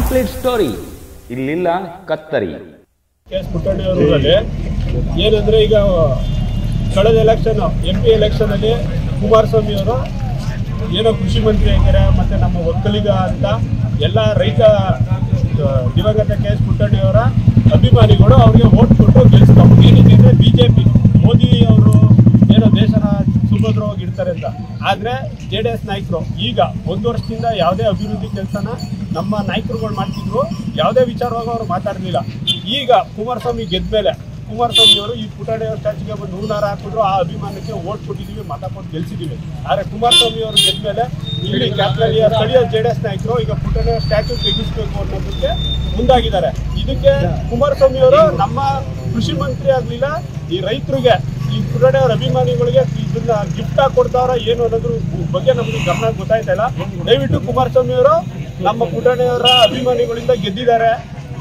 Complete story ಇಲ್ಲಿಲ್ಲ ಕತ್ತರಿ. KS ಪುಟ್ಟಣ್ಣವರಲ್ಲಿ ಏನಂದ್ರೆ ಈಗ ಕಳೆದ ಎಲೆಕ್ಷನ್ MP ಎಲೆಕ್ಷನ್ ಅಲ್ಲಿ ಕುಮಾರಸ್ವಾಮಿ ಅವರು ಏನೋ ಕೃಷಿ ಮಂತ್ರಿ ಆಗಿದ್ದಾರೆ, ಮತ್ತೆ ನಮ್ಮ ಒಕ್ಕಲಿಗ ಅಂತ ಎಲ್ಲ ರೈತ ದಿವಂಗತ KS ಪುಟ್ಟಣ್ಣವರ ಅಭಿಮಾನಿಗಳು ಅವ್ರಿಗೆ ವೋಟ್ ಕೊಟ್ಟು ಗೆಲ್ಲಿಸ್ತಾರೆ. ಏನಕ್ಕೆ ಅಂದರೆ BJP ಮೋದಿ ಅವರು ಏನೋ ದೇಶನ ಸುಭದ್ರವಾಗಿ ಇಡ್ತಾರೆ ಅಂತ. ಆದರೆ JDS ನಾಯಕರು ಈಗ 1 ವರ್ಷದಿಂದ ಯಾವುದೇ ಅಭಿವೃದ್ಧಿ ಕೆಲಸನ ನಮ್ಮ ನಾಯಕರುಗಳು ಮಾಡ್ತಿದ್ರು, ಯಾವುದೇ ವಿಚಾರವಾಗಿ ಅವರು ಮಾತಾಡಲಿಲ್ಲ. ಈಗ ಕುಮಾರಸ್ವಾಮಿ ಗೆದ್ದ ಮೇಲೆ ಕುಮಾರಸ್ವಾಮಿ ಅವರು ಈ ಪುಟ್ಟಣ್ಣವ್ರ ಸ್ಟ್ಯಾಚ್ಯೂಗೆ ಬಂದು ಹೂನಾರ ಹಾಕಿದ್ರು, ಆ ಅಭಿಮಾನಕ್ಕೆ ವೋಟ್ ಕೊಟ್ಟಿದ್ದೀವಿ, ಮತ ಕೊಟ್ಟು ಗೆಲ್ಸಿದ್ದೀವಿ. ಆದರೆ ಕುಮಾರಸ್ವಾಮಿ ಅವರು ಗೆದ್ದ ಮೇಲೆ ಇಲ್ಲಿ ಕ್ಯಾಪ್ಟನ್ ಸ್ಥಳೀಯ JDS ನಾಯಕರು ಈಗ ಪುಟ್ಟಣ್ಣವ್ರ ಸ್ಟ್ಯಾಚ್ಯೂ ತೆಗಿಸ್ಬೇಕು ಅನ್ನೋದಕ್ಕೆ ಮುಂದಾಗಿದ್ದಾರೆ. ಇದಕ್ಕೆ ಕುಮಾರಸ್ವಾಮಿ ಅವರು ನಮ್ಮ ಕೃಷಿ ಮಂತ್ರಿ ಆಗಲಿಲ್ಲ, ಈ ರೈತರಿಗೆ ಈ ಪುಟ್ಟಣ್ಣವ್ರ ಅಭಿಮಾನಿಗಳಿಗೆ ಇದನ್ನ ಗಿಫ್ಟ್ ಆಗಿ ಕೊಡ್ತಾರ ಏನು ಅನ್ನೋದ್ರ ಬಗ್ಗೆ ನಮಗೆ ಗಮನ ಗೊತ್ತಾಯ್ತಾ ಇಲ್ಲ. ದಯವಿಟ್ಟು ಕುಮಾರಸ್ವಾಮಿ ಅವರು ನಮ್ಮ ಪುಟ್ಟಣ್ಣವ್ರ ಅಭಿಮಾನಿಗಳಿಂದ ಗೆದ್ದಿದ್ದಾರೆ.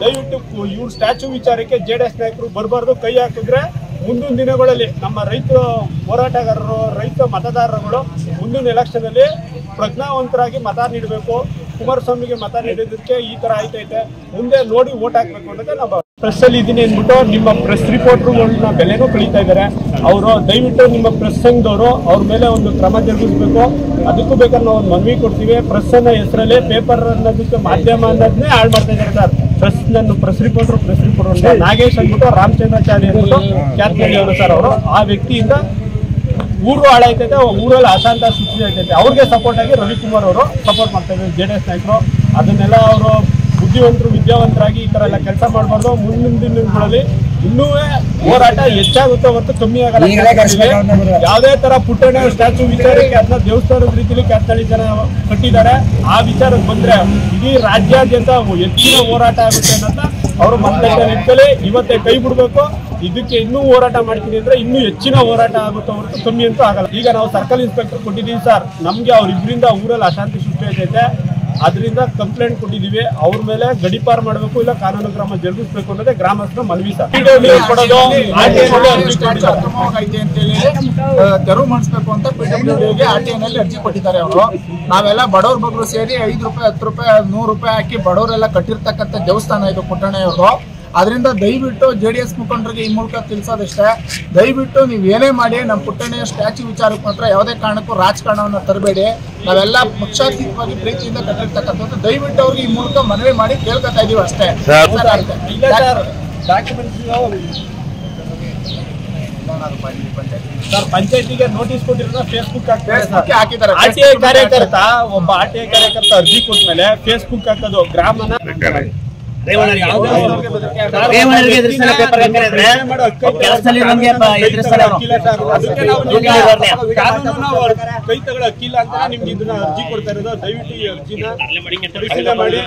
ದಯವಿಟ್ಟು ಇವ್ರ ಸ್ಟ್ಯಾಚ್ಯೂ ವಿಚಾರಕ್ಕೆ JDS ನಾಯಕರು ಬರಬಾರ್ದು. ಕೈ ಹಾಕಿದ್ರೆ ಮುಂದಿನ ದಿನಗಳಲ್ಲಿ ನಮ್ಮ ರೈತ ಹೋರಾಟಗಾರರು, ರೈತ ಮತದಾರರುಗಳು ಮುಂದಿನ ಎಲೆಕ್ಷನಲ್ಲಿ ಪ್ರಜ್ಞಾವಂತರಾಗಿ ಮತ ನೀಡಬೇಕು. ಕುಮಾರಸ್ವಾಮಿಗೆ ಮತ ನೀಡೋದಕ್ಕೆ ಈ ಥರ ಆಯ್ತೈತೆ, ಮುಂದೆ ನೋಡಿ ವೋಟ್ ಹಾಕಬೇಕು ಅನ್ನೋದೇ ನಾವು ಪ್ರೆಸ್ಸಲ್ಲಿ ಇದ್ದೀನಿ ಅಂದ್ಬಿಟ್ಟು ನಿಮ್ಮ ಪ್ರೆಸ್ ರಿಪೋರ್ಟ್ರುಗಳನ್ನ ಬೆಲೆನೂ ಕಳೀತಾ ಇದ್ದಾರೆ. ಅವರು ದಯವಿಟ್ಟು ನಿಮ್ಮ ಪ್ರೆಸ್ ಸಂಘದವರು ಅವ್ರ ಮೇಲೆ ಒಂದು ಕ್ರಮ ಜರುಗಿಸ್ಬೇಕು. ಅದಕ್ಕೂ ಬೇಕಾದ್ರೆ ನಾವು ಒಂದು ಮನವಿ ಕೊಡ್ತೀವಿ. ಪ್ರೆಸ್ ಅನ್ನೋ ಹೆಸರಲ್ಲಿ ಪೇಪರ್ ಅನ್ನೋದಕ್ಕೆ ಮಾಧ್ಯಮ ಅನ್ನೋದನ್ನೇ ಹಾಳು ಮಾಡ್ತಾ ಇದ್ದಾರೆ ಸರ್. ಪ್ರೆಸ್ ರಿಪೋರ್ಟರ್ ನಾಗೇಶ್ ಅಂದ್ಬಿಟ್ಟು ರಾಮಚಂದ್ರಾಚಾರ್ಯ ಅಂದ್ಬಿಟ್ಟು ಕ್ಯಾತ್ನಳ್ಳಿ ಅವರು ಸರ್, ಅವರು ಆ ವ್ಯಕ್ತಿಯಿಂದ ಊರು ಹಾಳಾಯ್ತೈತೆ, ಊರಲ್ಲಿ ಅಶಾಂತ ಸೃಷ್ಟಿ ಆಯ್ತೈತೆ. ಅವ್ರಿಗೆ ಸಪೋರ್ಟ್ ಆಗಿ ರವಿಕುಮಾರ್ ಅವರು ಸಪೋರ್ಟ್ ಮಾಡ್ತಾ ಇದ್ದಾರೆ JDS ನಾಯಕರು. ಅದನ್ನೆಲ್ಲ ಅವರು ಬುದ್ಧಿವಂತರು ವಿದ್ಯಾವಂತರಾಗಿ ಈ ಥರ ಎಲ್ಲ ಕೆಲಸ ಮಾಡಬಾರ್ದು. ಮುಂದಿನ ದಿನಗಳಲ್ಲಿ ಇನ್ನೂ ಹೋರಾಟ ಹೆಚ್ಚಾಗುತ್ತೆ ಹೊರತು ಕಮ್ಮಿ ಆಗಲ್ಲ. ಯಾವುದೇ ತರ ಪುಟ್ಟಣ್ಣ ಸ್ಟ್ಯಾಚ್ಯೂ ವಿಚಾರಕ್ಕೆ ಅದನ್ನ ದೇವಸ್ಥಾನದ ರೀತಿಯಲ್ಲಿ ಕ್ಯಾತ್ನಳ್ಳಿ ಜನ ಕಟ್ಟಿದ್ದಾರೆ. ಆ ವಿಚಾರಕ್ಕೆ ಬಂದ್ರೆ ಇಡೀ ರಾಜ್ಯಾದ್ಯಂತ ಹೆಚ್ಚಿನ ಹೋರಾಟ ಆಗುತ್ತೆ ಅನ್ನೋದ ಅವರು ಮನದಲ್ಲಿ ಇಟ್ಕೊಳ್ಳಿ. ಇವತ್ತೇ ಕೈ ಬಿಡಬೇಕು. ಇದಕ್ಕೆ ಇನ್ನೂ ಹೋರಾಟ ಮಾಡ್ತೀನಿ ಅಂದ್ರೆ ಇನ್ನೂ ಹೆಚ್ಚಿನ ಹೋರಾಟ ಆಗುತ್ತೆ ಹೊರತು ಕಮ್ಮಿ ಅಂತೂ ಆಗಲ್ಲ. ಈಗ ನಾವು ಸರ್ಕಲ್ ಇನ್ಸ್ಪೆಕ್ಟರ್ ಕೊಟ್ಟಿದ್ದೀವಿ ಸರ್, ನಮಗೆ ಅವ್ರಿಬ್ಬರಿಂದ ಊರಲ್ಲಿ ಅಶಾಂತಿ ಸೃಷ್ಟಿ ಆಗ್ತೈತೆ, ಅದರಿಂದ ಕಂಪ್ಲೇಂಟ್ ಕೊಟ್ಟಿದ್ದೀವಿ. ಅವ್ರ ಮೇಲೆ ಗಡಿಪಾರು ಮಾಡಬೇಕು, ಇಲ್ಲ ಕಾನೂನು ಕ್ರಮ ಜರುಗಿಸಬೇಕು ಅನ್ನೋದೇ ಗ್ರಾಮಸ್ಥರ ಮನವಿ ಸರ್. ತೆರವು ಮಾಡಿಸ್ಬೇಕು ಅಂತ PWDಗೆ RTIನಲ್ಲಿ ಅರ್ಜಿ ಕೊಟ್ಟಿದ್ದಾರೆ ಅವರು. ನಾವೆಲ್ಲ ಬಡವ್ರ ಬಗ್ರು ಸೇರಿ 5 ರೂಪಾಯಿ 10 ರೂಪಾಯಿ 100 ರೂಪಾಯಿ ಹಾಕಿ ಬಡವರೆಲ್ಲ ಕಟ್ಟಿರ್ತಕ್ಕಂಥ ದೇವಸ್ಥಾನ ಇದು ಪುಟ್ಟಣ್ಣವ್ರದು. ಅದರಿಂದ ದಯವಿಟ್ಟು JDS ಮುಖಂಡರಿಗೆ ಈ ಮೂಲಕ ತಿಳಿಸೋದಷ್ಟೇ, ದಯವಿಟ್ಟು ನೀವು ಏನೇ ಮಾಡಿ ನಮ್ಮ ಪುಟ್ಟಣ್ಣಯ್ಯ ಸ್ಟ್ಯಾಚ್ಯೂ ವಿಚಾರಕ್ಕೆ ಮಾತ್ರ ಯಾವುದೇ ಕಾರಣಕ್ಕೂ ರಾಜಕಾರಣವನ್ನು ತರಬೇಡಿ. ನಾವೆಲ್ಲ ಪಕ್ಷಾತೀತವಾಗಿ ಪ್ರೀತಿಯಿಂದ ಕಟ್ಟಿರ್ತಕ್ಕಂಥದ್ದು. ದಯವಿಟ್ಟು ಅವ್ರಿಗೆ ಈ ಮೂಲಕ ಮನವಿ ಮಾಡಿ ಕೇಳ್ಕೊತಾ ಇದೀವಿ ಅಷ್ಟೇ. ಸರ್ ಪಂಚಾಯತಿಗೆ ನೋಟಿಸ್ ಕೊಟ್ಟಿರೋದು ಫೇಸ್ಬುಕ್ ಹಾಕಿದ್ದಾರೆ. RTI ಕಾರ್ಯಕರ್ತ ಒಬ್ಬ RTI ಕಾರ್ಯಕರ್ತ ಅರ್ಜಿ ಕೊಟ್ಮೇಲೆ ಫೇಸ್ಬುಕ್ ಹಾಕೋದು ಗ್ರಾಮನ ಕೈ ತಗೊಳ್ಳೋ ಅಕ್ಕಿಲ್ಲ ಅಂತ ನಿಮ್ಗೆ ಇದನ್ನ ಅರ್ಜಿ ಕೊಡ್ತಾ ಇರೋದು. ದಯವಿಟ್ಟು ಈ ಅರ್ಜಿನ ಪರಿಶೀಲನೆ ಮಾಡಿ.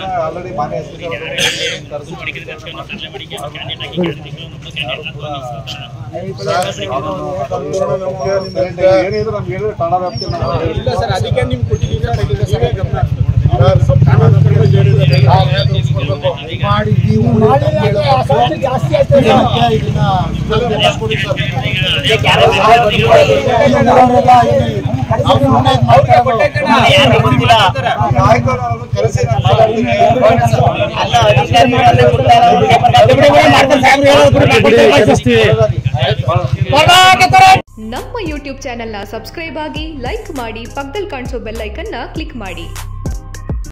ಇಲ್ಲ ಸರ್, ಅದಕ್ಕೆ ನಿಮ್ಗೆ ಕೊಟ್ಟಿದ್ದೀವಿ ಗಮನ. ನಮ್ಮ ಯೂಟ್ಯೂಬ್ ಚಾನೆಲ್ನ ಸಬ್ಸ್ಕ್ರೈಬ್ ಆಗಿ, ಲೈಕ್ ಮಾಡಿ, ಪಕ್ಕದಲ್ಲಿ ಕಾಣಿಸೋ ಬೆಲ್ ಐಕನ್ನ ಕ್ಲಿಕ್ ಮಾಡಿ.